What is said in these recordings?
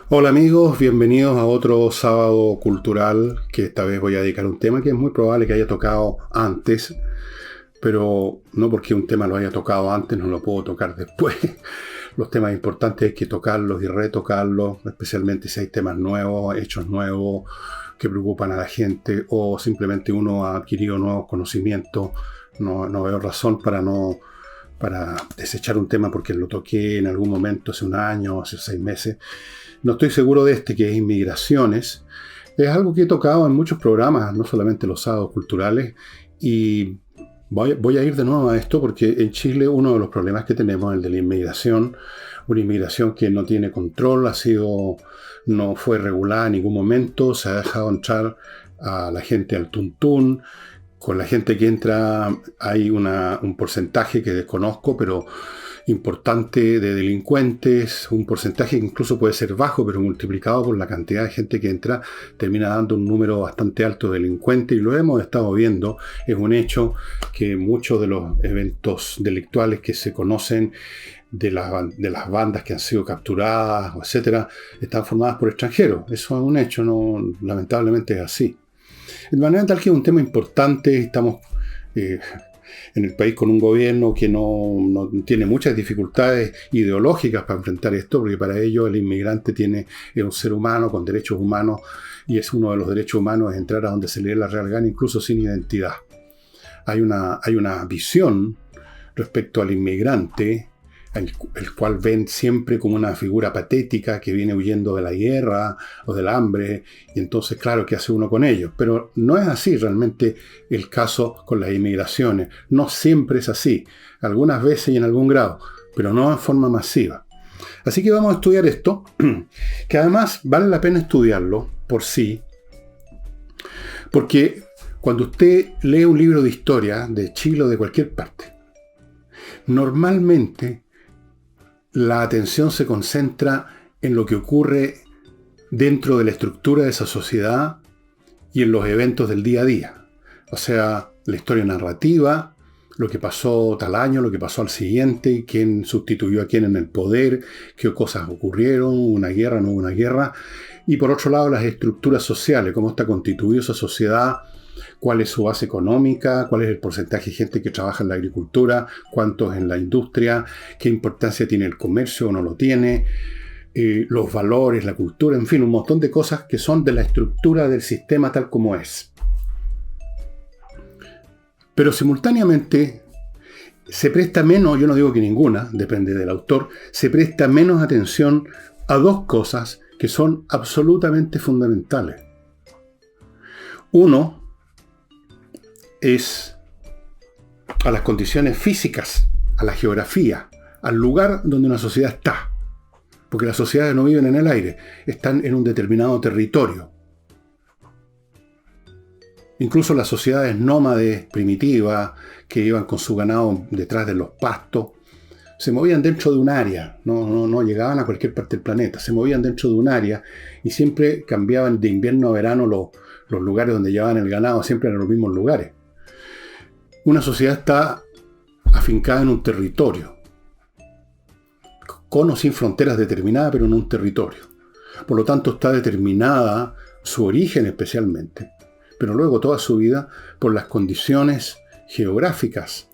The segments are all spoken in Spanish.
Hola amigos, bienvenidos a otro sábado cultural que esta vez voy a dedicar a un tema que es muy probable que haya tocado antes, pero no porque un tema lo haya tocado antes no lo puedo tocar después. Los temas importantes hay que tocarlos y retocarlos, especialmente si hay temas nuevos, hechos nuevos que preocupan a la gente o simplemente uno ha adquirido nuevos conocimientos. No veo razón para desechar un tema porque lo toqué en algún momento hace un año, hace 6 meses. No estoy seguro de este, que es inmigraciones. Es algo que he tocado en muchos programas, no solamente los sábados culturales, y voy a ir de nuevo a esto porque en Chile uno de los problemas que tenemos es el de la inmigración, una inmigración que no tiene control, no fue regulada en ningún momento, se ha dejado entrar a la gente al tuntún. Con la gente que entra hay un porcentaje que desconozco, pero importante, de delincuentes, un porcentaje que incluso puede ser bajo, pero multiplicado por la cantidad de gente que entra, termina dando un número bastante alto de delincuentes, y lo hemos estado viendo. Es un hecho que muchos de los eventos delictuales que se conocen de las bandas que han sido capturadas, etcétera, están formadas por extranjeros. Eso es un hecho, no, lamentablemente es así. De manera tal que es un tema importante. Estamos eh, en el país con un gobierno que no tiene muchas dificultades ideológicas para enfrentar esto, porque para ello el inmigrante es un ser humano con derechos humanos, y es uno de los derechos humanos es entrar a donde se le dé la real gana, incluso sin identidad. Hay una visión respecto al inmigrante, el cual ven siempre como una figura patética que viene huyendo de la guerra o del hambre, y entonces, claro, ¿qué hace uno con ellos? Pero no es así realmente el caso con las inmigraciones. No siempre es así, algunas veces y en algún grado, pero no en forma masiva. Así que vamos a estudiar esto, que además vale la pena estudiarlo por sí, porque cuando usted lee un libro de historia de Chile o de cualquier parte, normalmente la atención se concentra en lo que ocurre dentro de la estructura de esa sociedad y en los eventos del día a día. O sea, la historia narrativa, lo que pasó tal año, lo que pasó al siguiente, quién sustituyó a quién en el poder, qué cosas ocurrieron, una guerra, no hubo una guerra. Y por otro lado, las estructuras sociales, cómo está constituida esa sociedad, cuál es su base económica, cuál es el porcentaje de gente que trabaja en la agricultura, cuántos en la industria, qué importancia tiene el comercio o no lo tiene, los valores, la cultura, en fin, un montón de cosas que son de la estructura del sistema tal como es. Pero simultáneamente se presta menos, yo no digo que ninguna, depende del autor, se presta menos atención a dos cosas que son absolutamente fundamentales. Uno es a las condiciones físicas, a la geografía, al lugar donde una sociedad está. Porque las sociedades no viven en el aire, están en un determinado territorio. Incluso las sociedades nómades primitivas, que iban con su ganado detrás de los pastos, se movían dentro de un área, no llegaban a cualquier parte del planeta, se movían dentro de un área y siempre cambiaban de invierno a verano los lugares donde llevaban el ganado, siempre eran los mismos lugares. Una sociedad está afincada en un territorio, con o sin fronteras determinadas, pero en un territorio. Por lo tanto, está determinada su origen especialmente, pero luego toda su vida por las condiciones geográficas.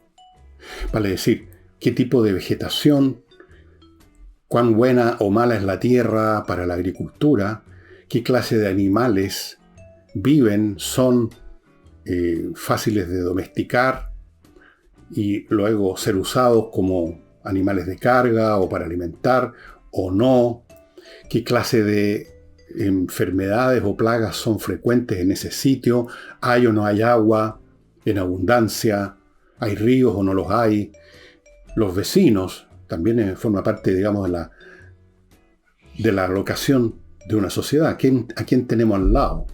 Vale decir, qué tipo de vegetación, cuán buena o mala es la tierra para la agricultura, qué clase de animales viven, son fáciles de domesticar y luego ser usados como animales de carga o para alimentar o no, qué clase de enfermedades o plagas son frecuentes en ese sitio, hay o no hay agua en abundancia, hay ríos o no los hay, los vecinos también forma parte, digamos, de la locación de una sociedad, a quién tenemos al lado.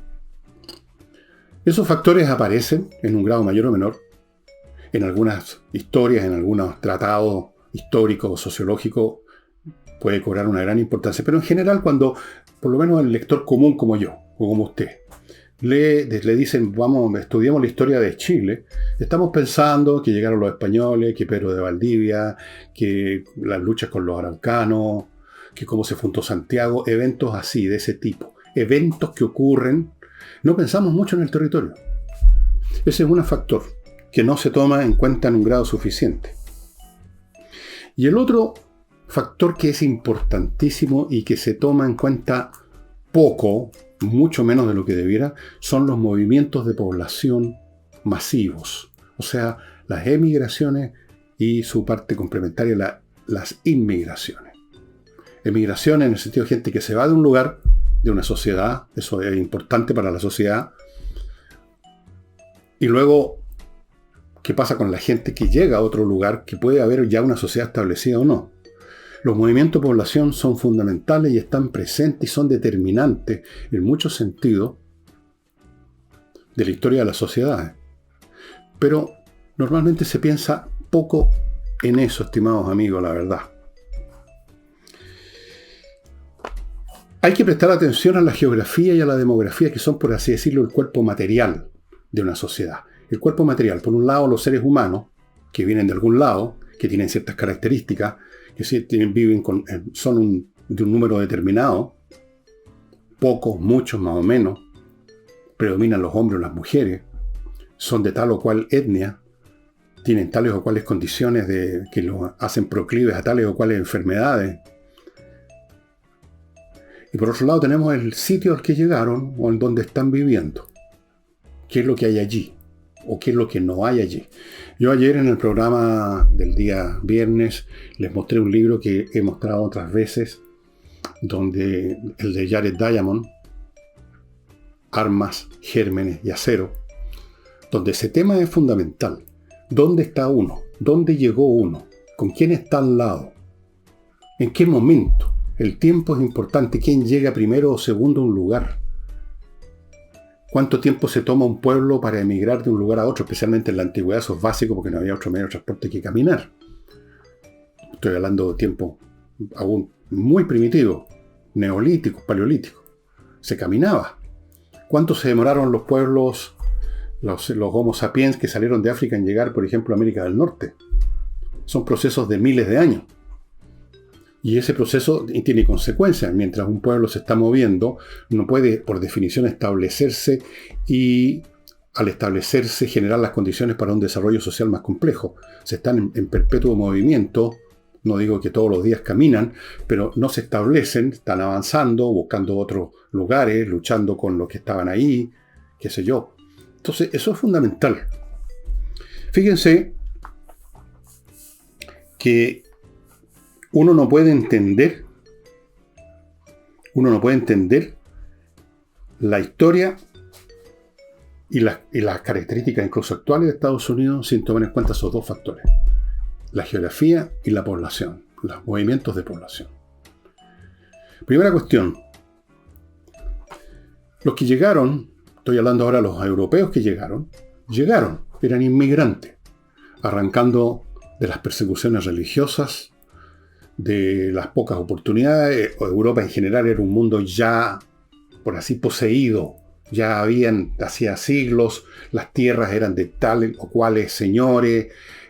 Esos factores aparecen en un grado mayor o menor en algunas historias, en algunos tratados históricos o sociológicos, puede cobrar una gran importancia. Pero en general, cuando, por lo menos el lector común como yo, o como usted, le dicen, vamos, estudiamos la historia de Chile, estamos pensando que llegaron los españoles, que Pedro de Valdivia, que las luchas con los araucanos, que cómo se fundó Santiago, eventos así, de ese tipo. Eventos que ocurren, no pensamos mucho en el territorio. Ese es un factor que no se toma en cuenta en un grado suficiente. Y el otro factor que es importantísimo y que se toma en cuenta poco, mucho menos de lo que debiera, son los movimientos de población masivos. O sea, las emigraciones y su parte complementaria, las inmigraciones. Emigraciones en el sentido de gente que se va de un lugar, de una sociedad, eso es importante para la sociedad. Y luego, ¿qué pasa con la gente que llega a otro lugar, que puede haber ya una sociedad establecida o no? Los movimientos de población son fundamentales y están presentes y son determinantes en muchos sentidos de la historia de las sociedades. Pero normalmente se piensa poco en eso, estimados amigos, la verdad. Hay que prestar atención a la geografía y a la demografía, que son, por así decirlo, el cuerpo material de una sociedad. El cuerpo material, por un lado, los seres humanos, que vienen de algún lado, que tienen ciertas características, que son de un número determinado, pocos, muchos, más o menos, predominan los hombres o las mujeres, son de tal o cual etnia, tienen tales o cuales condiciones que los hacen proclives a tales o cuales enfermedades. Y por otro lado tenemos el sitio al que llegaron o en donde están viviendo. ¿Qué es lo que hay allí? ¿O qué es lo que no hay allí? Yo ayer en el programa del día viernes les mostré un libro que he mostrado otras veces, donde el de Jared Diamond, Armas, Gérmenes y Acero, donde ese tema es fundamental. ¿Dónde está uno? ¿Dónde llegó uno? ¿Con quién está al lado? ¿En qué momento? El tiempo es importante. ¿Quién llega primero o segundo a un lugar? ¿Cuánto tiempo se toma un pueblo para emigrar de un lugar a otro? Especialmente en la antigüedad, eso es básico porque no había otro medio de transporte que caminar. Estoy hablando de tiempo aún muy primitivo, neolítico, paleolítico. Se caminaba. ¿Cuánto se demoraron los pueblos, los Homo sapiens que salieron de África en llegar, por ejemplo, a América del Norte? Son procesos de miles de años. Y ese proceso tiene consecuencias. Mientras un pueblo se está moviendo, no puede, por definición, establecerse y, al establecerse, generar las condiciones para un desarrollo social más complejo. Se están en perpetuo movimiento. No digo que todos los días caminan, pero no se establecen, están avanzando, buscando otros lugares, luchando con los que estaban ahí, qué sé yo. Entonces, eso es fundamental. Fíjense que uno no puede entender la historia y las características incluso actuales de Estados Unidos sin tomar en cuenta esos dos factores: la geografía y la población, los movimientos de población. Primera cuestión: los que llegaron, estoy hablando ahora de los europeos que llegaron, eran inmigrantes, arrancando de las persecuciones religiosas, de las pocas oportunidades. Europa en general era un mundo ya, por así, poseído. Ya hacía siglos, las tierras eran de tales o cuales señores,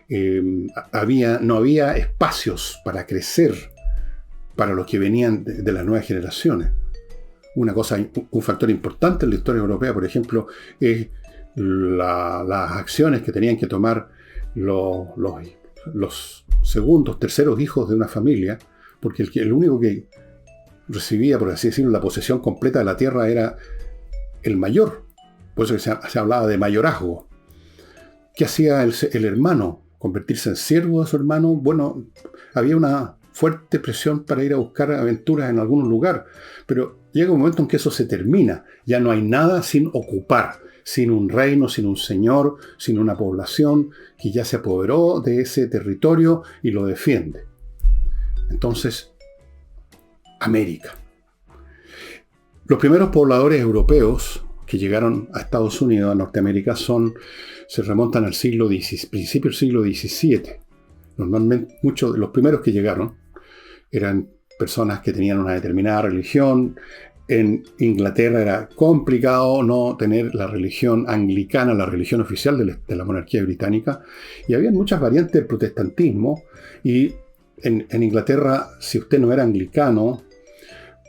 no había espacios para crecer para los que venían de las nuevas generaciones. Un factor importante en la historia europea, por ejemplo, es las acciones que tenían que tomar los segundos, terceros hijos de una familia, porque el único que recibía, por así decirlo, la posesión completa de la tierra era el mayor. Por eso que se hablaba de mayorazgo. ¿Qué hacía el hermano? ¿Convertirse en siervo de su hermano? Bueno, había una fuerte presión para ir a buscar aventuras en algún lugar, pero llega un momento en que eso se termina. Ya no hay nada sin ocupar, sin un reino, sin un señor, sin una población que ya se apoderó de ese territorio y lo defiende. Entonces, América. Los primeros pobladores europeos que llegaron a Estados Unidos, a Norteamérica, se remontan al principio del siglo XVII. Normalmente, muchos de los primeros que llegaron eran personas que tenían una determinada religión. En Inglaterra era complicado no tener la religión anglicana, la religión oficial de la monarquía británica, y había muchas variantes del protestantismo, y en Inglaterra, si usted no era anglicano,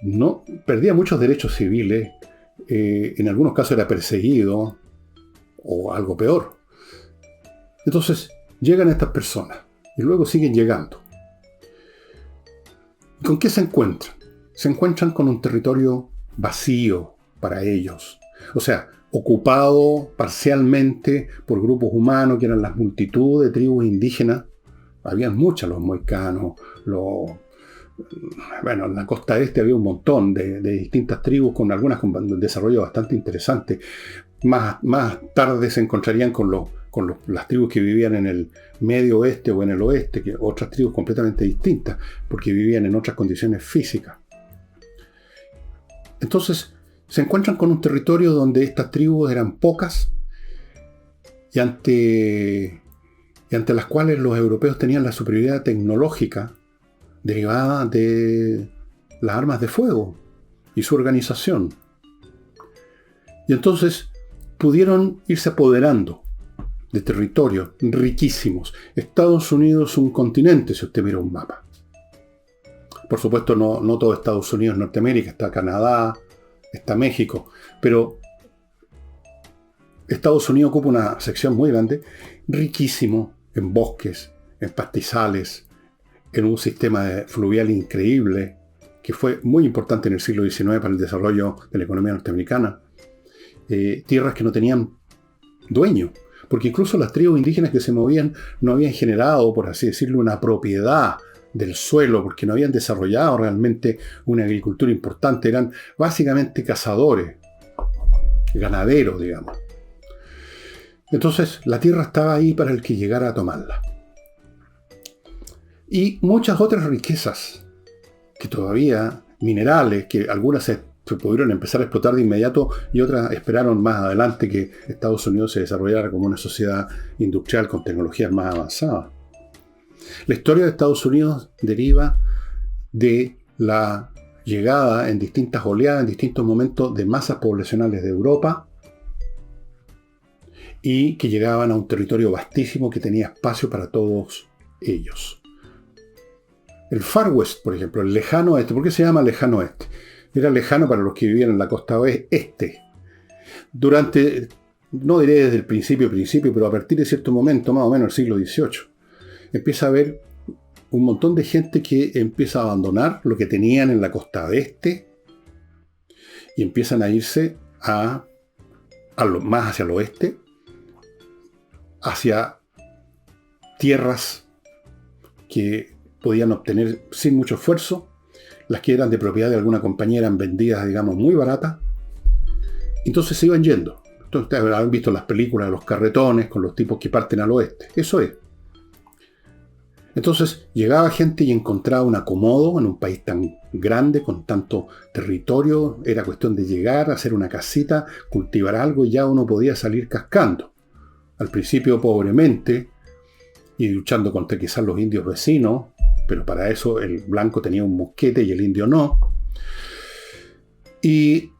no perdía muchos derechos civiles, en algunos casos era perseguido, o algo peor. Entonces, llegan estas personas, y luego siguen llegando. ¿Con qué se encuentran? Se encuentran con un territorio vacío para ellos. O sea, ocupado parcialmente por grupos humanos que eran las multitud de tribus indígenas. Habían muchas, los moicanos, bueno, en la costa este había un montón de distintas tribus, con algunas con un desarrollo bastante interesante. Más tarde se encontrarían con las tribus que vivían en el medio oeste o en el oeste, que otras tribus completamente distintas, porque vivían en otras condiciones físicas. Entonces, se encuentran con un territorio donde estas tribus eran pocas y ante las cuales los europeos tenían la superioridad tecnológica derivada de las armas de fuego y su organización. Y entonces pudieron irse apoderando de territorios riquísimos. Estados Unidos es un continente, si usted mira un mapa. Por supuesto, no todo Estados Unidos es Norteamérica, está Canadá, está México, pero Estados Unidos ocupa una sección muy grande, riquísimo en bosques, en pastizales, en un sistema fluvial increíble, que fue muy importante en el siglo XIX para el desarrollo de la economía norteamericana. Tierras que no tenían dueño, porque incluso las tribus indígenas que se movían no habían generado, por así decirlo, una propiedad del suelo, porque no habían desarrollado realmente una agricultura importante, eran básicamente cazadores, ganaderos, digamos. Entonces la tierra estaba ahí para el que llegara a tomarla. Y muchas otras riquezas, que todavía, minerales, que algunas se pudieron empezar a explotar de inmediato y otras esperaron más adelante que Estados Unidos se desarrollara como una sociedad industrial con tecnologías más avanzadas. La historia de Estados Unidos deriva de la llegada en distintas oleadas, en distintos momentos, de masas poblacionales de Europa y que llegaban a un territorio vastísimo que tenía espacio para todos ellos. El Far West, por ejemplo, el lejano oeste. ¿Por qué se llama lejano oeste? Era lejano para los que vivían en la costa oeste. Durante, no diré desde el principio, pero a partir de cierto momento, más o menos el siglo XVIII, empieza a haber un montón de gente que empieza a abandonar lo que tenían en la costa este y empiezan a irse más hacia el oeste, hacia tierras que podían obtener sin mucho esfuerzo. Las que eran de propiedad de alguna compañía eran vendidas, digamos, muy baratas. Entonces se iban yendo. Entonces ustedes habrán visto las películas de los carretones con los tipos que parten al oeste. Eso es. Entonces llegaba gente y encontraba un acomodo en un país tan grande, con tanto territorio. Era cuestión de llegar, hacer una casita, cultivar algo y ya uno podía salir cascando. Al principio pobremente y luchando contra quizás los indios vecinos, pero para eso el blanco tenía un mosquete y el indio no. Y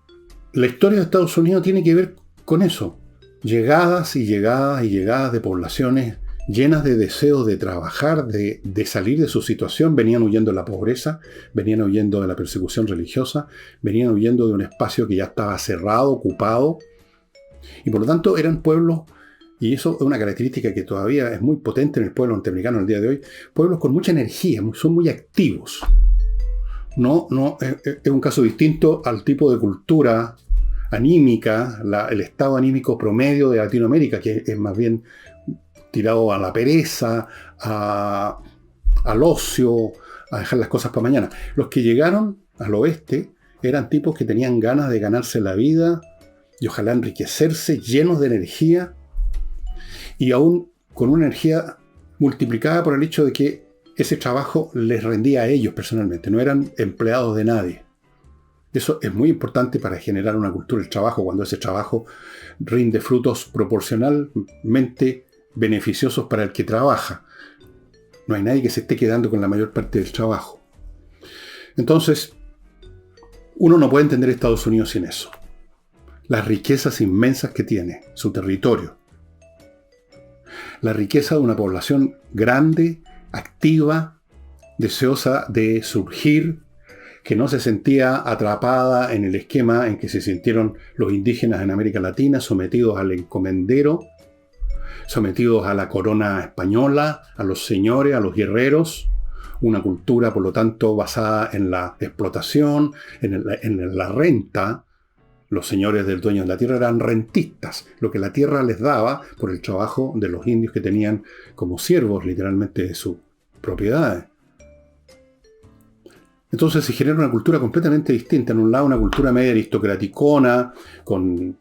la historia de Estados Unidos tiene que ver con eso. Llegadas y llegadas y llegadas de poblaciones llenas de deseos de trabajar, de salir de su situación. Venían huyendo de la pobreza, venían huyendo de la persecución religiosa, venían huyendo de un espacio que ya estaba cerrado, ocupado. Y por lo tanto eran pueblos, y eso es una característica que todavía es muy potente en el pueblo norteamericano en el día de hoy, pueblos con mucha energía, son muy activos. Es un caso distinto al tipo de cultura anímica, el estado anímico promedio de Latinoamérica, que es más bien tirado a la pereza, al ocio, a dejar las cosas para mañana. Los que llegaron al oeste eran tipos que tenían ganas de ganarse la vida y ojalá enriquecerse, llenos de energía, y aún con una energía multiplicada por el hecho de que ese trabajo les rendía a ellos personalmente, no eran empleados de nadie. Eso es muy importante para generar una cultura del trabajo, cuando ese trabajo rinde frutos proporcionalmente beneficiosos para el que trabaja. No hay nadie que se esté quedando con la mayor parte del trabajo. Entonces, uno no puede entender Estados Unidos sin eso. Las riquezas inmensas que tiene, su territorio. La riqueza de una población grande, activa, deseosa de surgir, que no se sentía atrapada en el esquema en que se sintieron los indígenas en América Latina, sometidos al encomendero, sometidos a la corona española, a los señores, a los guerreros, una cultura, por lo tanto, basada en la explotación, en la renta. Los señores del dueño de la tierra eran rentistas, lo que la tierra les daba por el trabajo de los indios que tenían como siervos, literalmente, de sus propiedades. Entonces se genera una cultura completamente distinta. En un lado, una cultura media aristocraticona, con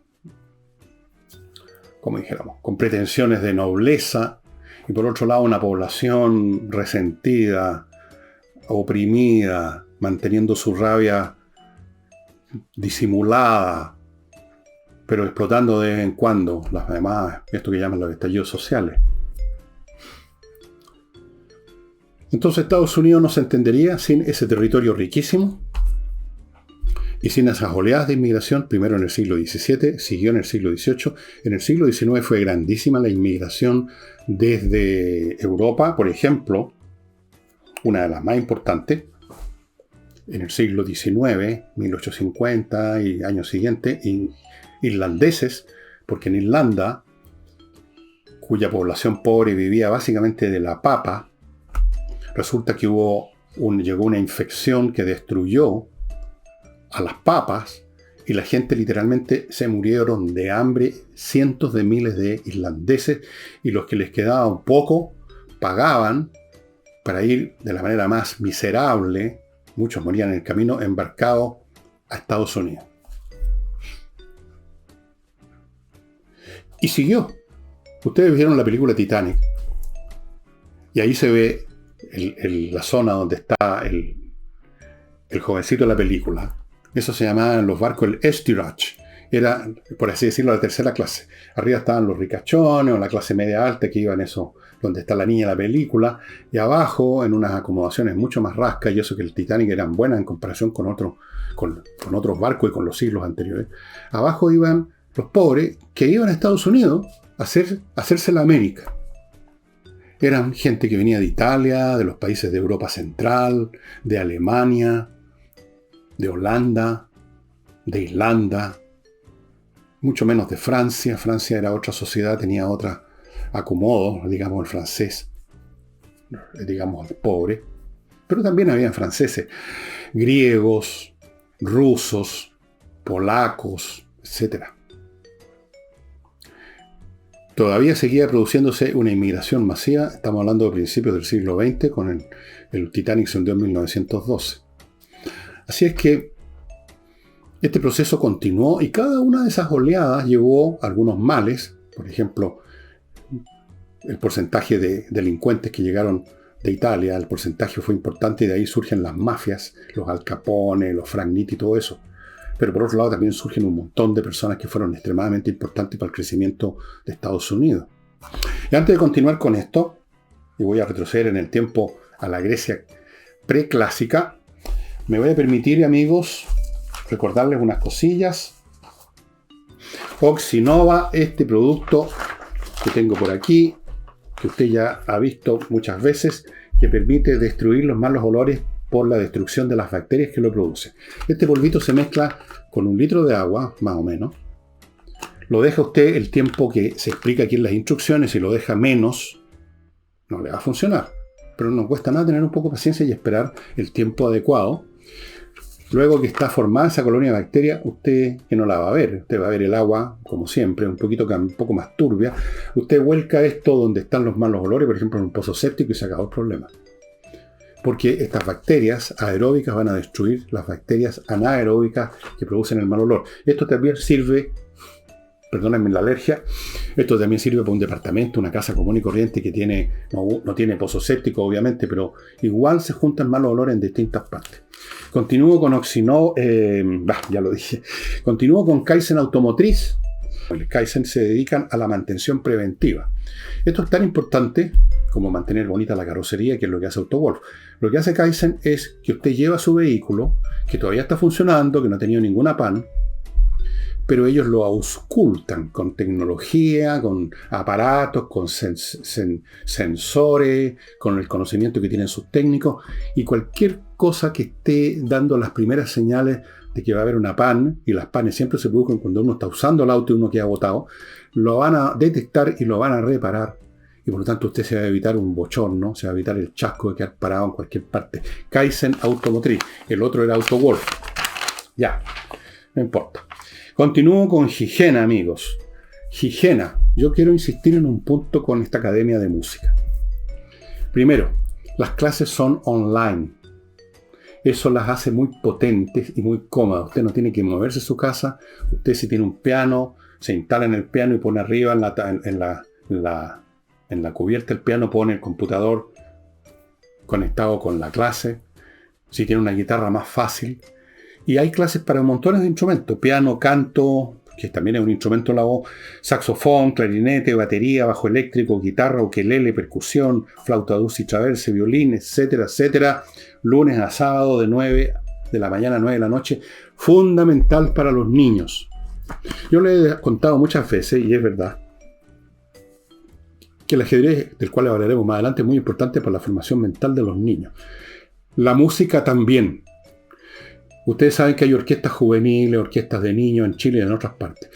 pretensiones de nobleza, y por otro lado, una población resentida, oprimida, manteniendo su rabia disimulada, pero explotando de vez en cuando las demás, esto que llaman los estallidos sociales. Entonces Estados Unidos no se entendería sin ese territorio riquísimo y sin esas oleadas de inmigración, primero en el siglo XVII, siguió en el siglo XVIII. En el siglo XIX fue grandísima la inmigración desde Europa, por ejemplo, una de las más importantes, en el siglo XIX, 1850 y años siguientes, irlandeses, porque en Irlanda, cuya población pobre vivía básicamente de la papa, resulta que llegó una infección que destruyó a las papas y la gente literalmente se murieron de hambre, cientos de miles de irlandeses, y los que les quedaba un poco pagaban para ir de la manera más miserable, muchos morían en el camino, embarcados a Estados Unidos. Y siguió. Ustedes vieron la película Titanic, y ahí se ve la zona donde está el jovencito de la película. Eso se llamaba en los barcos el steerage. Era, por así decirlo, la tercera clase. Arriba estaban los ricachones o la clase media alta que iban eso, donde está la niña de la película. Y abajo, en unas acomodaciones mucho más rascas, y eso que el Titanic eran buenas en comparación con otros barcos y con los siglos anteriores. Abajo iban los pobres que iban a Estados Unidos a hacerse la América. Eran gente que venía de Italia, de los países de Europa Central, de Alemania, de Holanda, de Irlanda, mucho menos de Francia. Francia era otra sociedad, tenía otros acomodos, digamos el francés, digamos el pobre. Pero también habían franceses, griegos, rusos, polacos, etc. Todavía seguía produciéndose una inmigración masiva. Estamos hablando de principios del siglo XX, con el Titanic se hundió en 1912. Así es que este proceso continuó y cada una de esas oleadas llevó algunos males. Por ejemplo, el porcentaje de delincuentes que llegaron de Italia, el porcentaje fue importante y de ahí surgen las mafias, los Al Capone, los Frank Nitti y todo eso. Pero por otro lado también surgen un montón de personas que fueron extremadamente importantes para el crecimiento de Estados Unidos. Y antes de continuar con esto, y voy a retroceder en el tiempo a la Grecia preclásica, me voy a permitir, amigos, recordarles unas cosillas. Oxinova, este producto que tengo por aquí, que usted ya ha visto muchas veces, que permite destruir los malos olores por la destrucción de las bacterias que lo producen. Este polvito se mezcla con 1 litro de agua, más o menos. Lo deja usted el tiempo que se explica aquí en las instrucciones. Si lo deja menos, no le va a funcionar. Pero no cuesta nada tener un poco de paciencia y esperar el tiempo adecuado. Luego que está formada esa colonia de bacterias, usted que no la va a ver. Usted va a ver el agua, como siempre, un poco más turbia. Usted vuelca esto donde están los malos olores, por ejemplo en un pozo séptico, y se acabó el problema. Porque estas bacterias aeróbicas van a destruir las bacterias anaeróbicas que producen el mal olor. Esto también sirve, perdónenme la alergia, esto también sirve para un departamento, una casa común y corriente que no tiene pozo séptico, obviamente, pero igual se juntan malos olores en distintas partes. Continúo con ya lo dije. Continúo con Kaizen Automotriz. El Kaizen se dedican a la mantención preventiva. Esto es tan importante como mantener bonita la carrocería, que es lo que hace AutoWolf. Lo que hace Kaizen es que usted lleva su vehículo, que todavía está funcionando, que no ha tenido ninguna pan, pero ellos lo auscultan con tecnología, con aparatos, con sensores, con el conocimiento que tienen sus técnicos, y cualquier cosa que esté dando las primeras señales de que va a haber una PAN, y las PANes siempre se producen cuando uno está usando el auto y uno queda botado, lo van a detectar y lo van a reparar. Y por lo tanto usted se va a evitar un bochorno, se va a evitar el chasco de quedar parado en cualquier parte. Kaizen Automotriz, el otro era AutoWolf. Ya, no importa. Continúo con Gigena, amigos. Gigena, yo quiero insistir en un punto con esta academia de música. Primero, las clases son online. Eso las hace muy potentes y muy cómodas. Usted no tiene que moverse de su casa. Usted, si tiene un piano, se instala en el piano y pone arriba en la cubierta del piano, pone el computador conectado con la clase. Si tiene una guitarra, más fácil. Y hay clases para montones de instrumentos. Piano, canto, que también es un instrumento la voz, saxofón, clarinete, batería, bajo eléctrico, guitarra, ukelele, percusión, flauta dulce y traverse, violín, etcétera, etcétera. Lunes a sábado de 9 de la mañana a 9 de la noche. Fundamental para los niños. Yo le he contado muchas veces, y es verdad, que el ajedrez, del cual hablaremos más adelante, es muy importante para la formación mental de los niños. La música también. Ustedes saben que hay orquestas juveniles, orquestas de niños en Chile y en otras partes.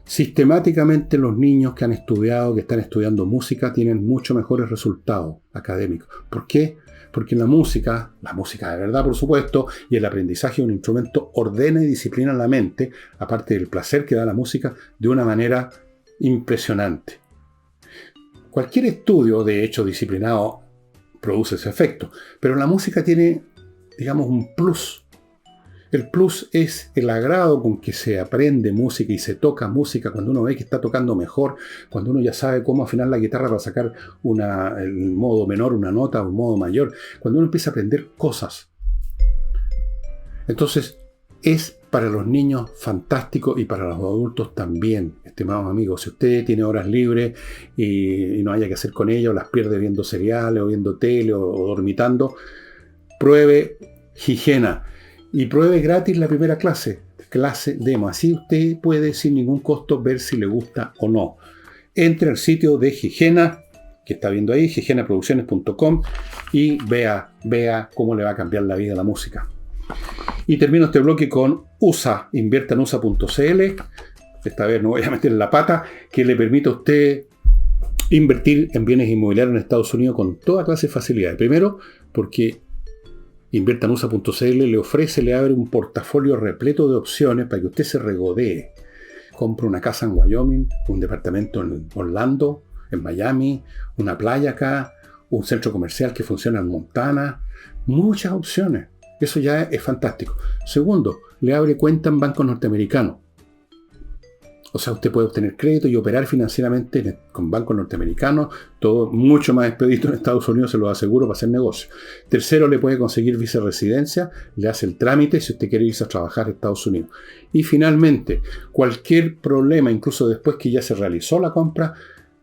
Sistemáticamente los niños que han estudiado, que están estudiando música, tienen mucho mejores resultados académicos. ¿Por qué? Porque la música de verdad, por supuesto, y el aprendizaje de un instrumento ordena y disciplina la mente, aparte del placer que da la música, de una manera impresionante. Cualquier estudio, de hecho, disciplinado, produce ese efecto. Pero la música tiene, digamos, un plus. El plus es el agrado con que se aprende música y se toca música, cuando uno ve que está tocando mejor, cuando uno ya sabe cómo afinar la guitarra para sacar el modo menor, una nota, o un modo mayor, cuando uno empieza a aprender cosas. Entonces, es para los niños fantástico y para los adultos también, estimados amigos. Si usted tiene horas libres y no haya que hacer con ellas, o las pierde viendo seriales, o viendo tele, o dormitando, pruebe Gigena. Y pruebe gratis la primera clase demo. Así usted puede sin ningún costo ver si le gusta o no. Entre al sitio de Gigena, que está viendo ahí, gigenaproducciones.com, y vea cómo le va a cambiar la vida a la música. Y termino este bloque con USA, inviertanusa.cl. Esta vez no voy a meter la pata, que le permite a usted invertir en bienes inmobiliarios en Estados Unidos con toda clase de facilidades. Primero, porque inviertanusa.cl le abre un portafolio repleto de opciones para que usted se regodee. Compre una casa en Wyoming, un departamento en Orlando, en Miami, una playa acá, un centro comercial que funciona en Montana. Muchas opciones. Eso ya es fantástico. Segundo, le abre cuenta en bancos norteamericanos. O sea, usted puede obtener crédito y operar financieramente con bancos norteamericanos, todo mucho más expedito en Estados Unidos, se lo aseguro, para hacer negocio. Tercero, le puede conseguir viceresidencia, le hace el trámite si usted quiere irse a trabajar a Estados Unidos. Y finalmente, cualquier problema, incluso después que ya se realizó la compra,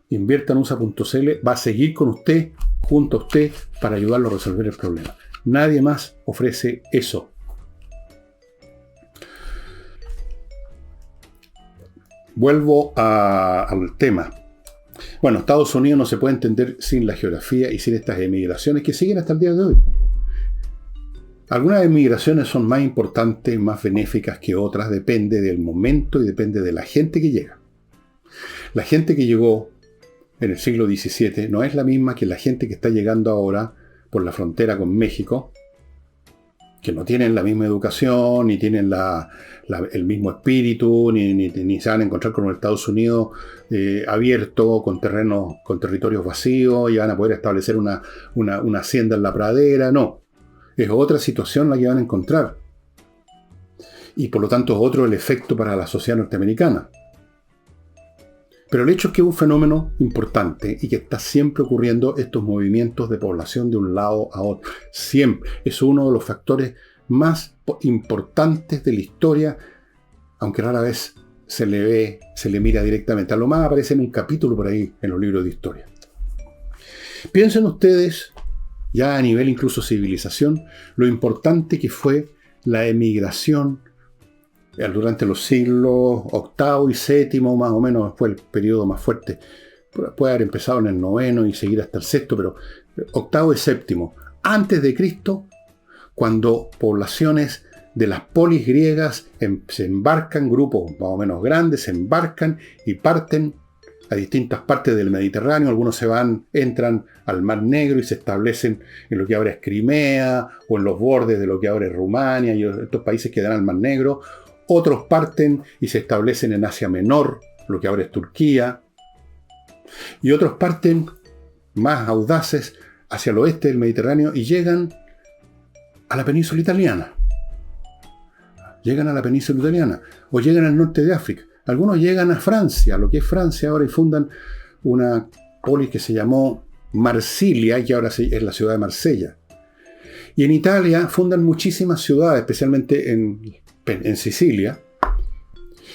inviertanusa.cl va a seguir con usted, junto a usted, para ayudarlo a resolver el problema. Nadie más ofrece eso. Vuelvo al tema. Bueno, Estados Unidos no se puede entender sin la geografía y sin estas emigraciones que siguen hasta el día de hoy. Algunas emigraciones son más importantes, más benéficas que otras, depende del momento y depende de la gente que llega. La gente que llegó en el siglo XVII no es la misma que la gente que está llegando ahora por la frontera con México, que no tienen la misma educación, ni tienen el mismo espíritu, ni se van a encontrar con un Estados Unidos abierto, con territorios vacíos, y van a poder establecer una hacienda en la pradera. No, es otra situación la que van a encontrar. Y por lo tanto es otro el efecto para la sociedad norteamericana. Pero el hecho es que es un fenómeno importante y que está siempre ocurriendo, estos movimientos de población de un lado a otro. Siempre. Es uno de los factores más importantes de la historia, aunque rara vez se le mira directamente. A lo más aparece en un capítulo por ahí en los libros de historia. Piensen ustedes, ya a nivel incluso civilización, lo importante que fue la emigración durante los siglos octavo y séptimo, más o menos, fue el periodo más fuerte. Puede haber empezado en el noveno y seguir hasta el sexto, pero octavo y séptimo, antes de Cristo, cuando poblaciones de las polis griegas se embarcan, grupos más o menos grandes, se embarcan y parten a distintas partes del Mediterráneo. Algunos entran al Mar Negro y se establecen en lo que ahora es Crimea o en los bordes de lo que ahora es Rumania y estos países que dan al Mar Negro. Otros parten y se establecen en Asia Menor, lo que ahora es Turquía. Y otros parten más audaces hacia el oeste del Mediterráneo y llegan a la península italiana. Llegan a la península italiana o llegan al norte de África. Algunos llegan a Francia, lo que es Francia ahora, y fundan una polis que se llamó Marsilia, y que ahora es la ciudad de Marsella. Y en Italia fundan muchísimas ciudades, especialmente en Sicilia.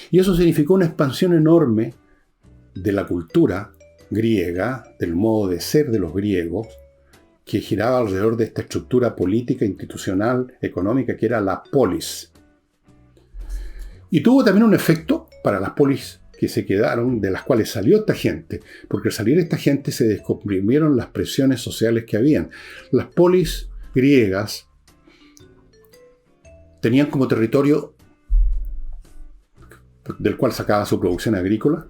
Y eso significó una expansión enorme de la cultura griega, del modo de ser de los griegos, que giraba alrededor de esta estructura política, institucional, económica, que era la polis. Y tuvo también un efecto para las polis que se quedaron, de las cuales salió esta gente, porque al salir esta gente se descomprimieron las presiones sociales que habían. Las polis griegas tenían como territorio del cual sacaba su producción agrícola,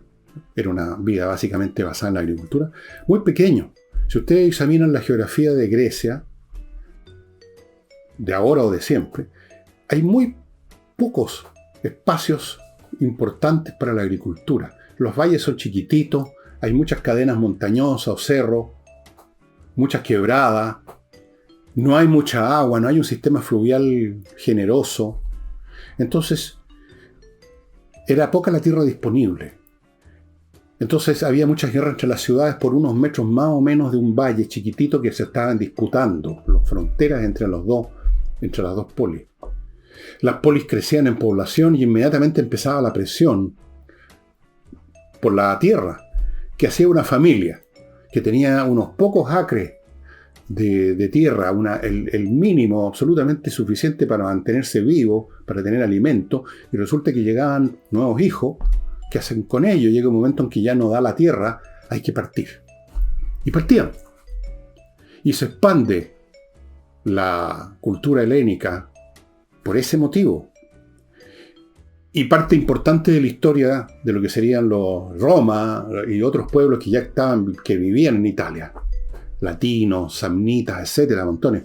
era una vida básicamente basada en la agricultura, muy pequeño. Si ustedes examinan la geografía de Grecia, de ahora o de siempre, hay muy pocos espacios importantes para la agricultura. Los valles son chiquititos, hay muchas cadenas montañosas o cerros, muchas quebradas, no hay mucha agua, no hay un sistema fluvial generoso. Entonces, era poca la tierra disponible. Entonces había muchas guerras entre las ciudades por unos metros más o menos de un valle chiquitito que se estaban disputando, las fronteras entre las dos polis. Las polis crecían en población y inmediatamente empezaba la presión por la tierra, que hacía una familia que tenía unos pocos acres de tierra, el mínimo absolutamente suficiente para mantenerse vivo, para tener alimento, y resulta que llegaban nuevos hijos. ¿Qué hacen con ellos? Llega un momento en que ya no da la tierra, hay que partir. Y partían. Y se expande la cultura helénica por ese motivo. Y parte importante de la historia de lo que serían los Roma y otros pueblos que ya que vivían en Italia, latinos, samnitas, etcétera, montones,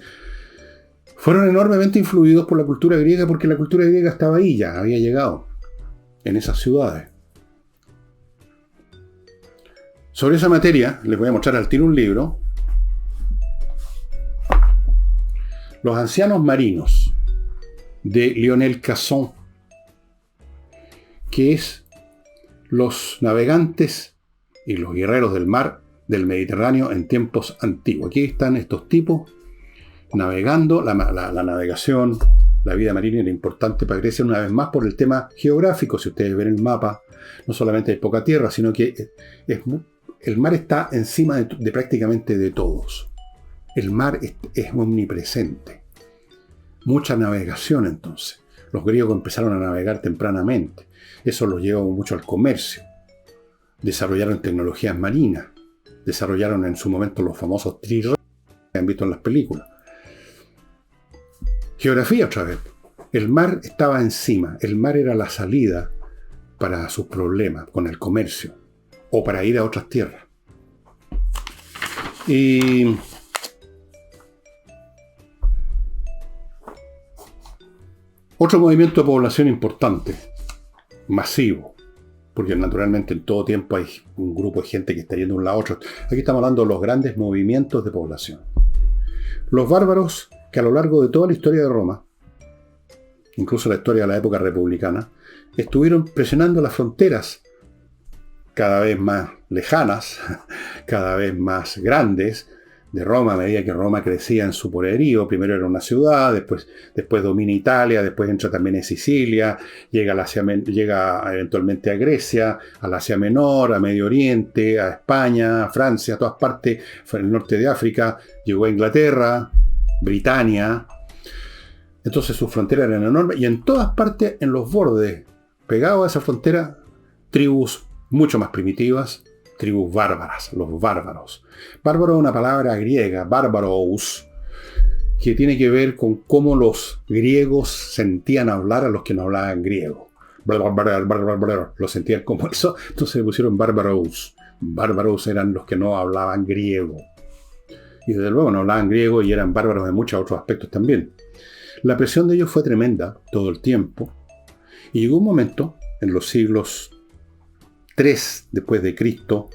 fueron enormemente influidos por la cultura griega, porque la cultura griega estaba ahí ya, había llegado en esas ciudades. Sobre esa materia, les voy a mostrar al tiro un libro, Los ancianos marinos, de Lionel Casson, que es los navegantes y los guerreros del mar del Mediterráneo en tiempos antiguos. Aquí están estos tipos navegando. La navegación, la vida marina era importante para Grecia, una vez más por el tema geográfico. Si ustedes ven el mapa, no solamente hay poca tierra, sino que el mar está encima de prácticamente de todos. El mar es omnipresente. Mucha navegación entonces. Los griegos empezaron a navegar tempranamente. Eso los llevó mucho al comercio. Desarrollaron tecnologías marinas. Desarrollaron en su momento los famosos trirremes que han visto en las películas. Geografía otra vez. El mar estaba encima. El mar era la salida para sus problemas con el comercio o para ir a otras tierras. Y otro movimiento de población importante, masivo, porque naturalmente en todo tiempo hay un grupo de gente que está yendo de un lado a otro. Aquí estamos hablando de los grandes movimientos de población. Los bárbaros, que a lo largo de toda la historia de Roma, incluso la historia de la época republicana, estuvieron presionando las fronteras cada vez más lejanas, cada vez más grandes, de Roma, a medida que Roma crecía en su poderío. Primero era una ciudad, después domina Italia, después entra también en Sicilia, llega eventualmente a Grecia, al Asia Menor, a Medio Oriente, a España, a Francia, a todas partes, fue en el norte de África, llegó a Inglaterra, Britania. Entonces sus fronteras eran enormes y en todas partes, en los bordes, pegados a esa frontera, tribus mucho más primitivas, tribus bárbaras, los bárbaros. Bárbaro es una palabra griega, bárbaros, que tiene que ver con cómo los griegos sentían hablar a los que no hablaban griego. Lo sentían como eso, entonces le pusieron bárbaros. Bárbaros eran los que no hablaban griego. Y desde luego no hablaban griego y eran bárbaros en muchos otros aspectos también. La presión de ellos fue tremenda todo el tiempo. Y llegó un momento, en los siglos 3 después de Cristo,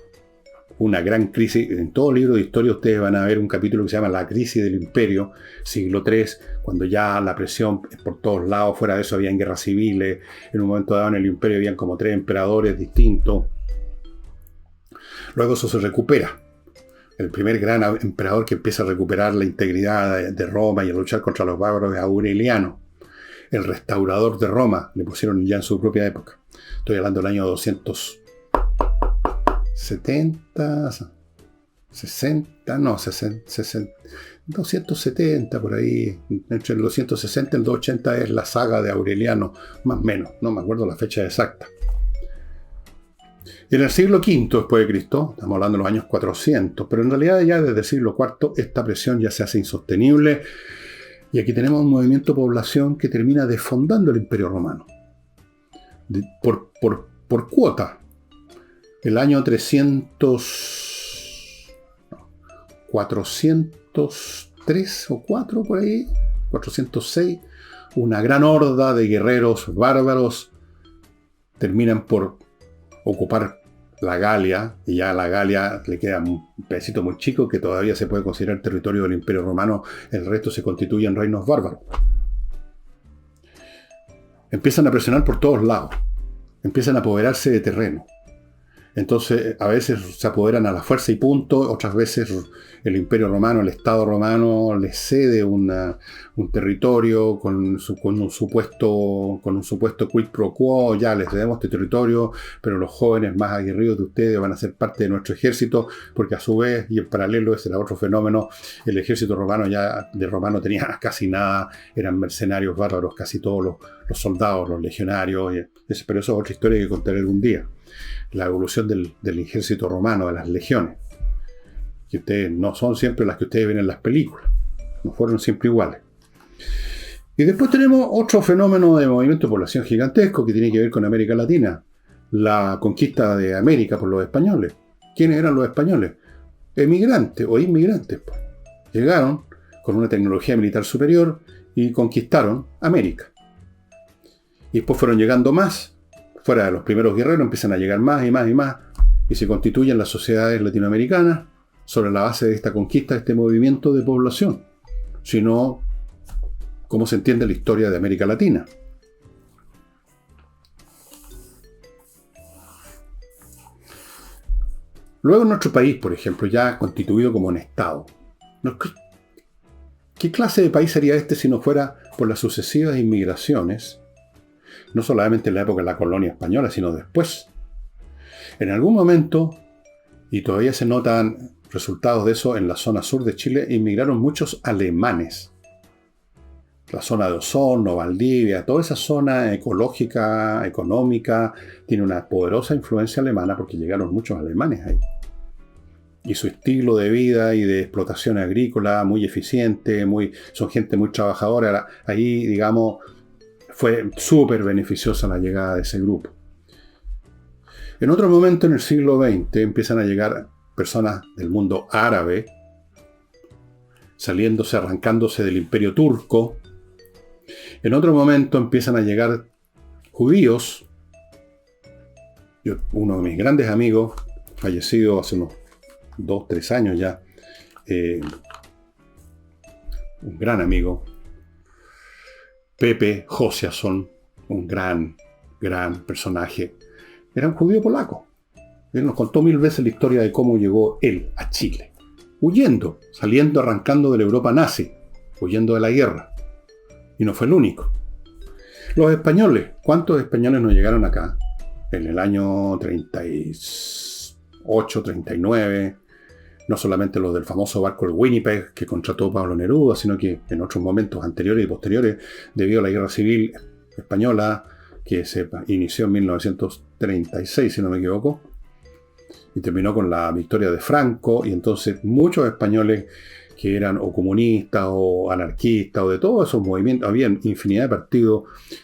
una gran crisis. En todo libro de historia ustedes van a ver un capítulo que se llama La crisis del imperio, siglo 3, cuando ya la presión es por todos lados. Fuera de eso habían guerras civiles. En un momento dado en el imperio habían como 3 emperadores distintos. Luego eso se recupera. El primer gran emperador que empieza a recuperar la integridad de Roma y a luchar contra los bárbaros es Aureliano, el restaurador de Roma, le pusieron ya en su propia época. Estoy hablando del año 270, 270 por ahí. Entre el 260 y el 280 es la saga de Aureliano, más o menos, no me acuerdo la fecha exacta. En el siglo V después de Cristo, estamos hablando de los años 400, pero en realidad ya desde el siglo IV esta presión ya se hace insostenible y aquí tenemos un movimiento de población que termina desfondando el Imperio Romano. Por cuota. El año 403 o 4 por ahí, 406, una gran horda de guerreros bárbaros terminan por ocupar la Galia, y ya a la Galia le queda un pedacito muy chico que todavía se puede considerar territorio del Imperio Romano, el resto se constituye en reinos bárbaros. Empiezan a presionar por todos lados, empiezan a apoderarse de terreno. Entonces, a veces se apoderan a la fuerza y punto, otras veces el Imperio Romano, el Estado romano, les cede un territorio con un supuesto quid pro quo. Ya les cedemos este territorio, pero los jóvenes más aguerridos de ustedes van a ser parte de nuestro ejército, porque a su vez, y en paralelo ese era otro fenómeno, el ejército romano ya de romano tenía casi nada, eran mercenarios bárbaros, casi todos los soldados, los legionarios, pero eso es otra historia que contaré algún día. La evolución del ejército romano, de las legiones, que ustedes no son siempre las que ustedes ven en las películas, no fueron siempre iguales. Y después tenemos otro fenómeno de movimiento de población gigantesco que tiene que ver con América Latina, la conquista de América por los españoles. ¿Quiénes eran los españoles? Emigrantes o inmigrantes, pues. Llegaron con una tecnología militar superior y conquistaron América. Y después fueron llegando más. Fuera de los primeros guerreros empiezan a llegar más y más y más y se constituyen las sociedades latinoamericanas sobre la base de esta conquista, de este movimiento de población. Si no, ¿cómo se entiende la historia de América Latina? Luego en nuestro país, por ejemplo, ya constituido como un Estado. ¿Qué clase de país sería este si no fuera por las sucesivas inmigraciones? No solamente en la época de la colonia española, sino después. En algún momento, y todavía se notan resultados de eso en la zona sur de Chile, inmigraron muchos alemanes. La zona de Osorno, Valdivia, toda esa zona ecológica, económica, tiene una poderosa influencia alemana porque llegaron muchos alemanes ahí. Y su estilo de vida y de explotación agrícola muy eficiente, son gente muy trabajadora. Ahí, digamos, fue súper beneficiosa la llegada de ese grupo. En otro momento, en el siglo XX, empiezan a llegar personas del mundo árabe, arrancándose del imperio turco. En otro momento empiezan a llegar judíos. Uno de mis grandes amigos, fallecido hace unos 2-3 años ya, un gran amigo, Pepe Josiasson, un gran personaje, era un judío polaco. Él nos contó 1000 veces la historia de cómo llegó él a Chile, huyendo, arrancando de la Europa nazi, huyendo de la guerra. Y no fue el único. Los españoles, ¿cuántos españoles nos llegaron acá? En el año 38, 39, no solamente los del famoso barco el Winnipeg que contrató Pablo Neruda, sino que en otros momentos anteriores y posteriores, debido a la Guerra Civil Española, que se inició en 1936, si no me equivoco, y terminó con la victoria de Franco, y entonces muchos españoles que eran o comunistas o anarquistas o de todos esos movimientos, había infinidad de partidos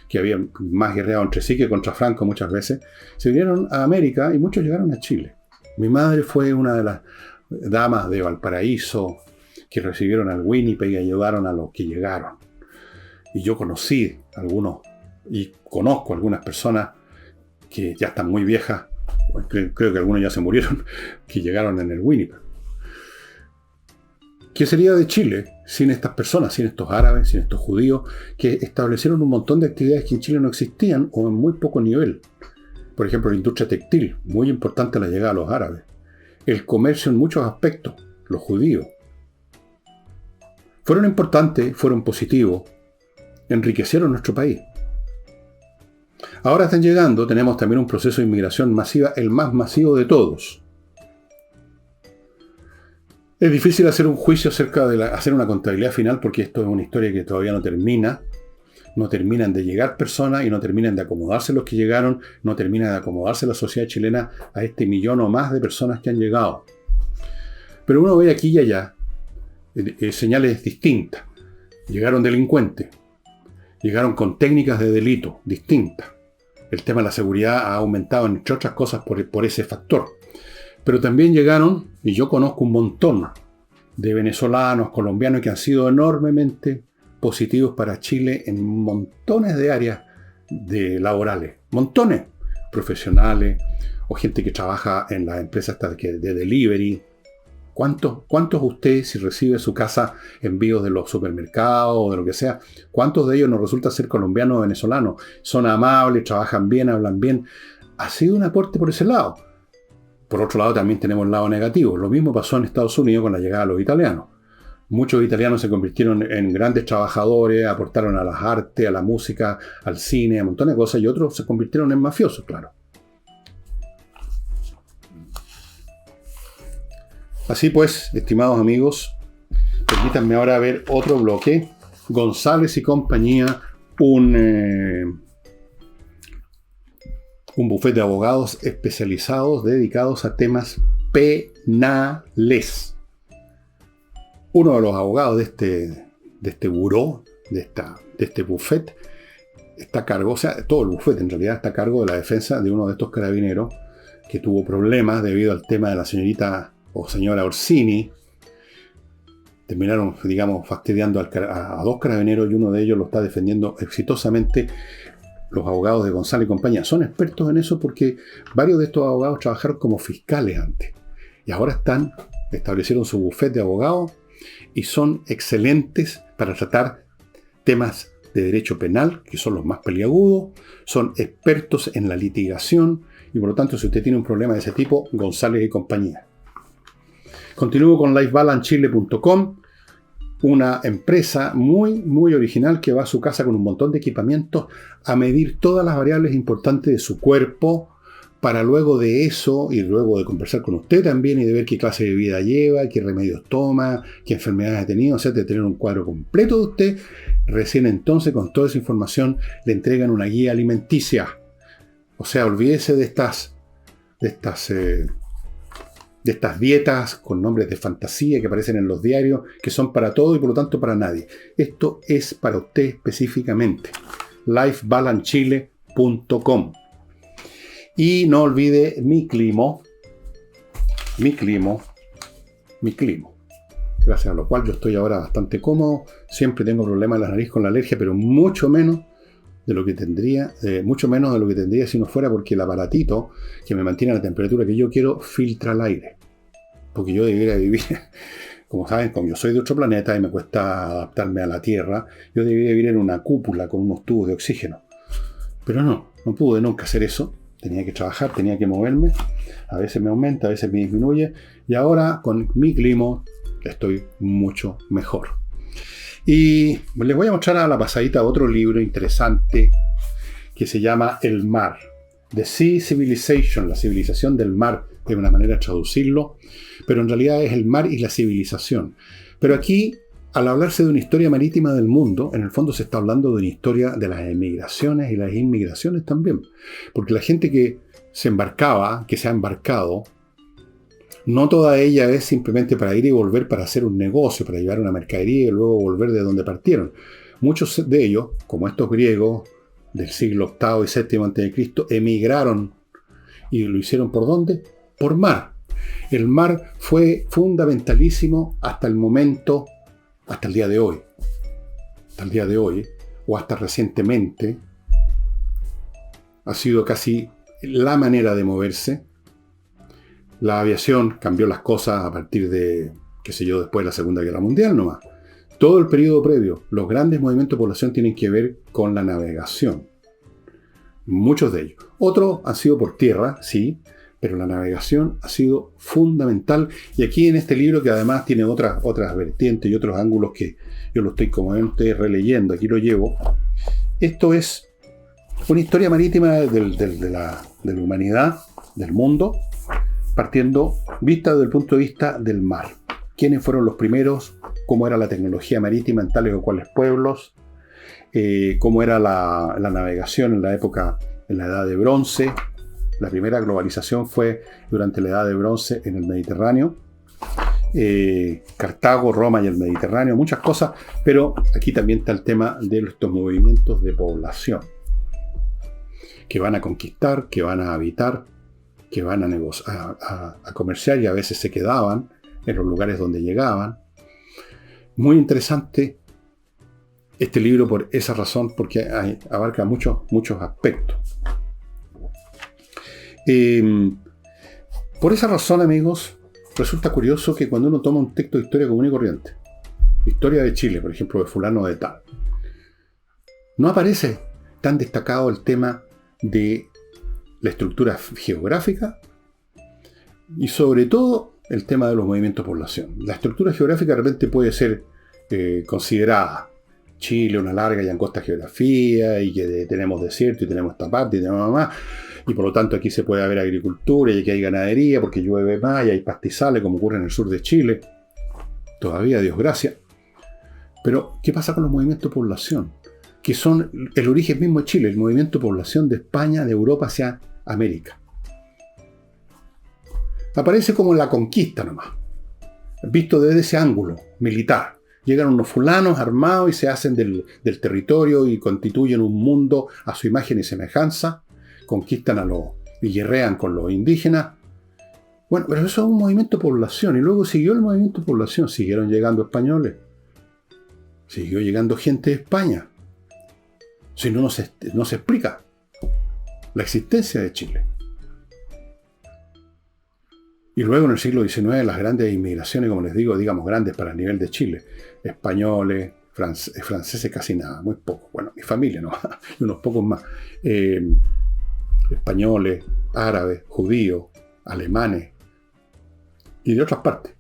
que habían más guerreado entre sí que contra Franco muchas veces, se vinieron a América y muchos llegaron a Chile. Mi madre fue una de las damas de Valparaíso que recibieron al Winnipeg y ayudaron a los que llegaron. Y yo conocí algunos y conozco algunas personas que ya están muy viejas, creo que algunos ya se murieron, que llegaron en el Winnipeg. ¿Qué sería de Chile sin estas personas, sin estos árabes, sin estos judíos, que establecieron un montón de actividades que en Chile no existían o en muy poco nivel? Por ejemplo, la industria textil, muy importante la llegada de los árabes. El comercio en muchos aspectos, los judíos. Fueron importantes, fueron positivos, enriquecieron nuestro país. Ahora están llegando, tenemos también un proceso de inmigración masiva, el más masivo de todos. Es difícil hacer un juicio acerca de hacer una contabilidad final porque esto es una historia que todavía no termina. No terminan de llegar personas y no terminan de acomodarse los que llegaron, no termina de acomodarse la sociedad chilena a este millón o más de personas que han llegado. Pero uno ve aquí y allá señales distintas. Llegaron delincuentes, llegaron con técnicas de delito distintas. El tema de la seguridad ha aumentado, entre otras cosas, por ese factor. Pero también llegaron, y yo conozco un montón de venezolanos, colombianos que han sido enormemente positivos para Chile en montones de áreas laborales. Montones. Profesionales, o gente que trabaja en las empresas de delivery. ¿Cuántos usted, si recibe su casa envíos de los supermercados o de lo que sea, cuántos de ellos nos resulta ser colombianos o venezolanos? Son amables, trabajan bien, hablan bien. Ha sido un aporte por ese lado. Por otro lado, también tenemos el lado negativo. Lo mismo pasó en Estados Unidos con la llegada de los italianos. Muchos italianos se convirtieron en grandes trabajadores, aportaron a las artes, a la música, al cine, a un montón de cosas, y otros se convirtieron en mafiosos, claro. Así pues, estimados amigos, permítanme ahora ver otro bloque. González y compañía, un bufete de abogados especializados dedicados a temas penales. Uno de los abogados de este buró, de este bufete, está a cargo, o sea, todo el bufete en realidad está a cargo de la defensa de uno de estos carabineros que tuvo problemas debido al tema de la señorita o señora Orsini. Terminaron, digamos, fastidiando a dos carabineros y uno de ellos lo está defendiendo exitosamente. Los abogados de González y compañía son expertos en eso porque varios de estos abogados trabajaron como fiscales antes. Y ahora establecieron su bufete de abogados y son excelentes para tratar temas de derecho penal, que son los más peliagudos. Son expertos en la litigación y por lo tanto, si usted tiene un problema de ese tipo, González y compañía. Continúo con lifebalancechile.com, una empresa muy, muy original que va a su casa con un montón de equipamientos a medir todas las variables importantes de su cuerpo para luego de eso y luego de conversar con usted también y de ver qué clase de vida lleva, qué remedios toma, qué enfermedades ha tenido, o sea, de tener un cuadro completo de usted. Recién entonces, con toda esa información, le entregan una guía alimenticia. O sea, olvídese de estas dietas con nombres de fantasía que aparecen en los diarios, que son para todo y por lo tanto para nadie. Esto es para usted específicamente. lifebalancechile.com. Y no olvide mi climo. Gracias a lo cual yo estoy ahora bastante cómodo. Siempre tengo problemas en la nariz con la alergia, pero mucho menos de lo que tendría si no fuera porque el aparatito que me mantiene a la temperatura que yo quiero filtra el aire. Porque yo debería vivir, como saben, como yo soy de otro planeta y me cuesta adaptarme a la Tierra, yo debería vivir en una cúpula con unos tubos de oxígeno. Pero no pude nunca hacer eso. Tenía que trabajar, tenía que moverme. A veces me aumenta, a veces me disminuye. Y ahora con mi clima estoy mucho mejor. Y les voy a mostrar a la pasadita otro libro interesante que se llama El Mar, The Sea Civilization, la civilización del mar, es una manera de traducirlo, pero en realidad es el mar y la civilización. Pero aquí, al hablarse de una historia marítima del mundo, en el fondo se está hablando de una historia de las emigraciones y las inmigraciones también. Porque la gente que se embarcaba, que se ha embarcado, no toda ella es simplemente para ir y volver para hacer un negocio, para llevar una mercadería y luego volver de donde partieron. Muchos de ellos, como estos griegos del siglo VIII y VII a.C., emigraron y lo hicieron ¿por dónde? Por mar. El mar fue fundamentalísimo hasta el momento, hasta el día de hoy. Hasta el día de hoy, o hasta recientemente, ha sido casi la manera de moverse. La aviación cambió las cosas a partir de, qué sé yo, después de la Segunda Guerra Mundial nomás. Todo el periodo previo, los grandes movimientos de población tienen que ver con la navegación. Muchos de ellos. Otros han sido por tierra, sí, pero la navegación ha sido fundamental. Y aquí en este libro, que además tiene otras vertientes y otros ángulos que yo lo estoy comúnmente releyendo, aquí lo llevo. Esto es una historia marítima de la humanidad, del mundo, partiendo vista desde el punto de vista del mar. ¿Quiénes fueron los primeros? ¿Cómo era la tecnología marítima en tales o cuales pueblos? ¿Cómo era la navegación en la época, en la Edad de Bronce? La primera globalización fue durante la Edad de Bronce en el Mediterráneo. Cartago, Roma y el Mediterráneo, muchas cosas, pero aquí también está el tema de estos movimientos de población que van a conquistar, que van a habitar, que van a negociar, a comerciar, y a veces se quedaban en los lugares donde llegaban. Muy interesante este libro por esa razón, porque abarca muchos aspectos. Por esa razón, amigos, resulta curioso que cuando uno toma un texto de historia común y corriente, historia de Chile, por ejemplo, de fulano de tal, no aparece tan destacado el tema de la estructura geográfica y sobre todo el tema de los movimientos de población. La estructura geográfica de repente puede ser considerada Chile, una larga y angosta geografía, y que tenemos desierto y tenemos esta parte y tenemos más, y por lo tanto aquí se puede haber agricultura y aquí hay ganadería porque llueve más y hay pastizales como ocurre en el sur de Chile. Todavía, Dios gracias. Pero, ¿qué pasa con los movimientos de población? Que son el origen mismo de Chile, el movimiento de población de España, de Europa hacia América. Aparece como la conquista nomás, visto desde ese ángulo militar. Llegan unos fulanos armados y se hacen del territorio y constituyen un mundo a su imagen y semejanza, conquistan y guerrean con los indígenas. Bueno, pero eso es un movimiento de población, y luego siguió el movimiento de población, siguieron llegando españoles, siguió llegando gente de España. Si no, no se explica la existencia de Chile. Y luego en el siglo XIX las grandes inmigraciones, como les digo, digamos grandes para el nivel de Chile, españoles, franceses casi nada, muy poco, bueno, mi familia no, y unos pocos más, españoles, árabes, judíos, alemanes y de otras partes.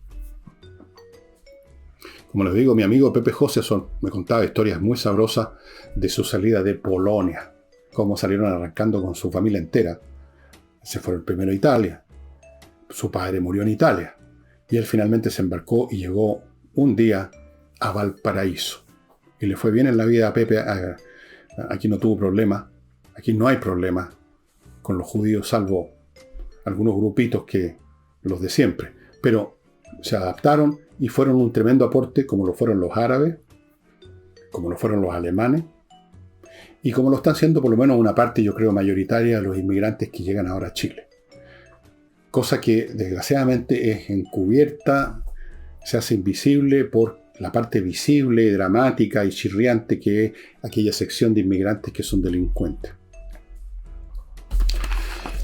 Como les digo, mi amigo Pepe Joseson me contaba historias muy sabrosas de su salida de Polonia, cómo salieron arrancando con su familia entera. Se fueron primero a Italia. Su padre murió en Italia y él finalmente se embarcó y llegó un día a Valparaíso. Y le fue bien en la vida a Pepe. Aquí no tuvo problema. Aquí no hay problema con los judíos, salvo algunos grupitos que los de siempre. Pero se adaptaron y fueron un tremendo aporte, como lo fueron los árabes, como lo fueron los alemanes, y como lo están siendo por lo menos una parte, yo creo, mayoritaria de los inmigrantes que llegan ahora a Chile. Cosa que desgraciadamente es encubierta, se hace invisible por la parte visible, dramática y chirriante que es aquella sección de inmigrantes que son delincuentes.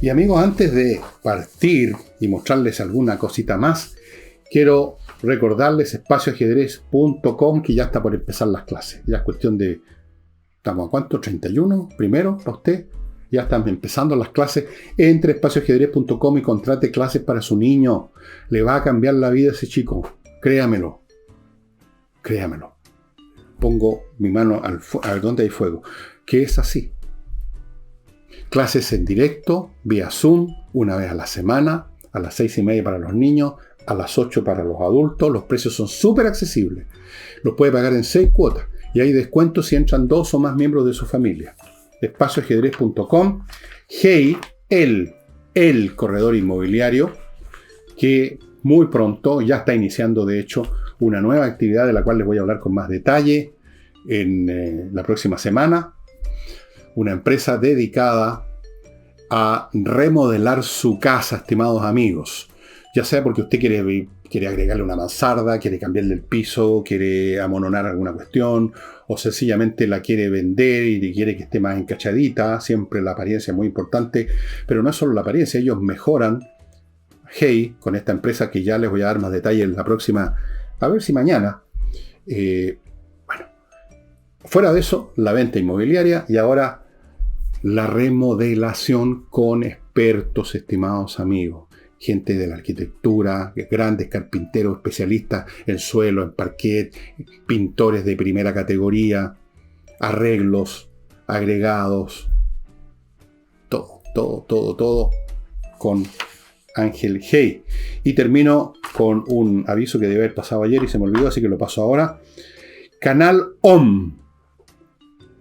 Y amigos, antes de partir y mostrarles alguna cosita más, quiero recordarles espacioajedrez.com, que ya está por empezar las clases. Ya es cuestión de, ¿estamos a cuánto? ¿31? ¿Primero para usted? Ya están empezando las clases. Entre espacioajedrez.com y contrate clases para su niño. Le va a cambiar la vida a ese chico. Créamelo. Créamelo. Pongo mi mano a ver dónde hay fuego. Que es así. Clases en directo, vía Zoom, una vez a la semana, a las 6:30 para los niños, a las 8 para los adultos. Los precios son súper accesibles. Los puede pagar en 6 cuotas. Y hay descuentos si entran 2 o más miembros de su familia. Espacioajedrez.com. Hey, el corredor inmobiliario, que muy pronto ya está iniciando, de hecho, una nueva actividad de la cual les voy a hablar con más detalle en la próxima semana. Una empresa dedicada a remodelar su casa, estimados amigos. Ya sea porque usted quiere agregarle una mansarda, quiere cambiarle el piso, quiere amononar alguna cuestión, o sencillamente la quiere vender y quiere que esté más encachadita. Siempre la apariencia es muy importante, pero no es solo la apariencia, ellos mejoran. Hey, con esta empresa que ya les voy a dar más detalles en la próxima, a ver si mañana. Bueno, fuera de eso, la venta inmobiliaria y ahora la remodelación con expertos, estimados amigos. Gente de la arquitectura, grandes carpinteros, especialistas en suelo, en parquet, pintores de primera categoría, arreglos, agregados, todo con Ángel Hey. Y termino con un aviso que debe haber pasado ayer y se me olvidó, así que lo paso ahora. Canal OM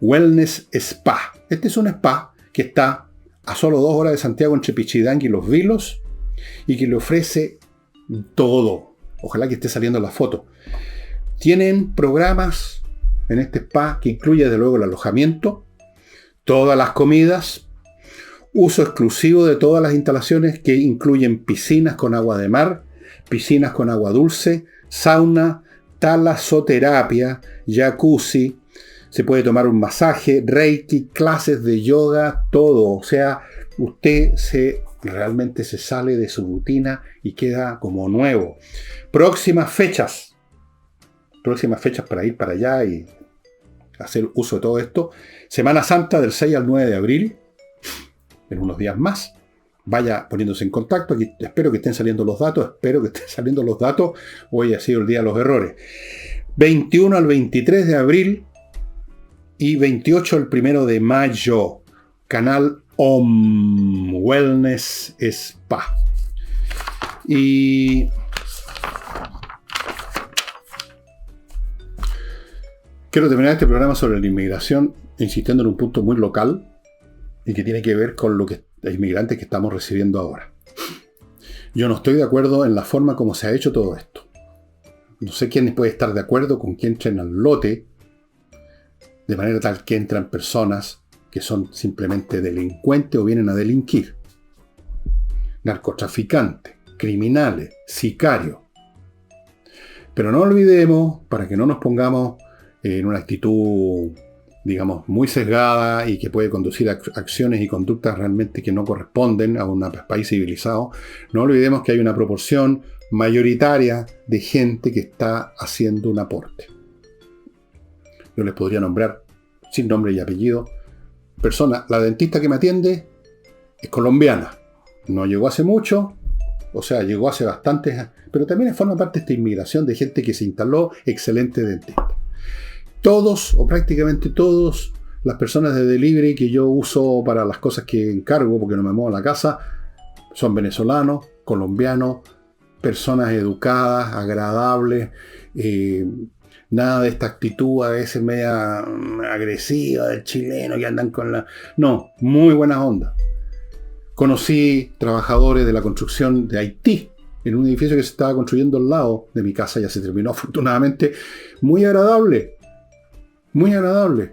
Wellness Spa. Este es un spa que está a solo 2 horas de Santiago, entre Pichidangui y Los Vilos, y que le ofrece todo. Ojalá que esté saliendo la foto. Tienen programas en este spa que incluye desde luego el alojamiento, todas las comidas, uso exclusivo de todas las instalaciones que incluyen piscinas con agua de mar, piscinas con agua dulce, sauna, talasoterapia, jacuzzi, se puede tomar un masaje, reiki, clases de yoga, todo. O sea, usted realmente se sale de su rutina y queda como nuevo. Próximas fechas para ir para allá y hacer uso de todo esto. Semana Santa del 6 al 9 de abril, en unos días más. Vaya poniéndose en contacto. Aquí espero que estén saliendo los datos. Hoy ha sido el día de los errores. 21 al 23 de abril y 28 al 1 de mayo. Canal OM Wellness Spa. Y quiero terminar este programa sobre la inmigración insistiendo en un punto muy local y que tiene que ver con los inmigrantes que estamos recibiendo ahora. Yo no estoy de acuerdo en la forma como se ha hecho todo esto. No sé quién puede estar de acuerdo con que entren al lote de manera tal que entran personas que son simplemente delincuentes o vienen a delinquir. Narcotraficantes, criminales, sicarios. Pero no olvidemos, para que no nos pongamos en una actitud, digamos, muy sesgada y que puede conducir a acciones y conductas realmente que no corresponden a un país civilizado, no olvidemos que hay una proporción mayoritaria de gente que está haciendo un aporte. Yo les podría nombrar, sin nombre y apellido, persona. La dentista que me atiende es colombiana. No llegó hace mucho, o sea, llegó hace bastantes, pero también forma parte de esta inmigración de gente que se instaló, excelente dentista. Todos, o prácticamente todos, las personas de delivery que yo uso para las cosas que encargo, porque no me muevo a la casa, son venezolanos, colombianos, personas educadas, agradables, nada de esta actitud a veces media agresiva del chileno que andan con la... No, muy buena onda. Conocí trabajadores de la construcción de Haití, en un edificio que se estaba construyendo al lado de mi casa, ya se terminó afortunadamente, muy agradable. Muy agradable.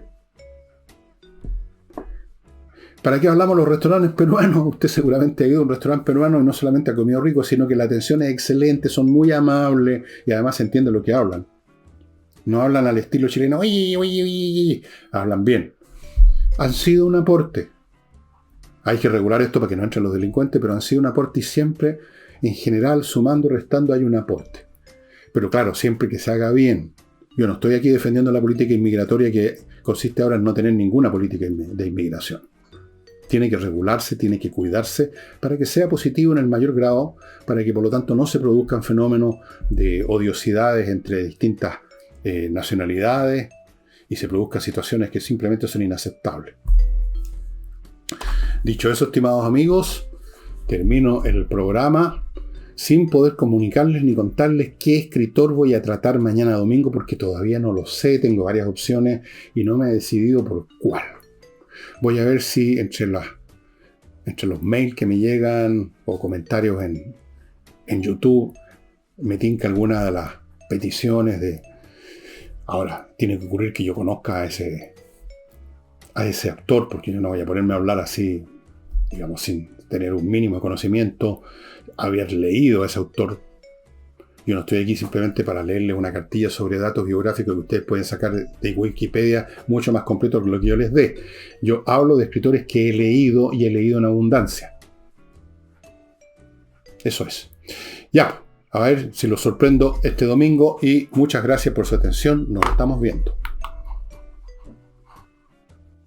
¿Para qué hablamos de los restaurantes peruanos? Usted seguramente ha ido a un restaurante peruano y no solamente ha comido rico, sino que la atención es excelente, son muy amables y además se entiende lo que hablan. No hablan al estilo chileno, oye. Hablan bien. Han sido un aporte. Hay que regular esto para que no entren los delincuentes, pero han sido un aporte y siempre, en general, sumando, restando, hay un aporte. Pero claro, siempre que se haga bien. Yo no estoy aquí defendiendo la política inmigratoria que consiste ahora en no tener ninguna política de inmigración. Tiene que regularse, tiene que cuidarse para que sea positivo en el mayor grado, para que por lo tanto no se produzcan fenómenos de odiosidades entre distintas nacionalidades y se produzcan situaciones que simplemente son inaceptables. Dicho eso, estimados amigos, termino el programa sin poder comunicarles ni contarles qué escritor voy a tratar mañana domingo, porque todavía no lo sé, tengo varias opciones y no me he decidido por cuál. Voy a ver si entre los mails que me llegan o comentarios en YouTube me tinca alguna de las peticiones de... Ahora, tiene que ocurrir que yo conozca a ese actor, porque yo no voy a ponerme a hablar así, digamos, sin tener un mínimo de conocimiento, haber leído a ese autor. Yo no estoy aquí simplemente para leerles una cartilla sobre datos biográficos que ustedes pueden sacar de Wikipedia, mucho más completo que lo que yo les dé. Yo hablo de escritores que he leído y he leído en abundancia. Eso es. Ya, a ver si los sorprendo este domingo y muchas gracias por su atención. Nos estamos viendo.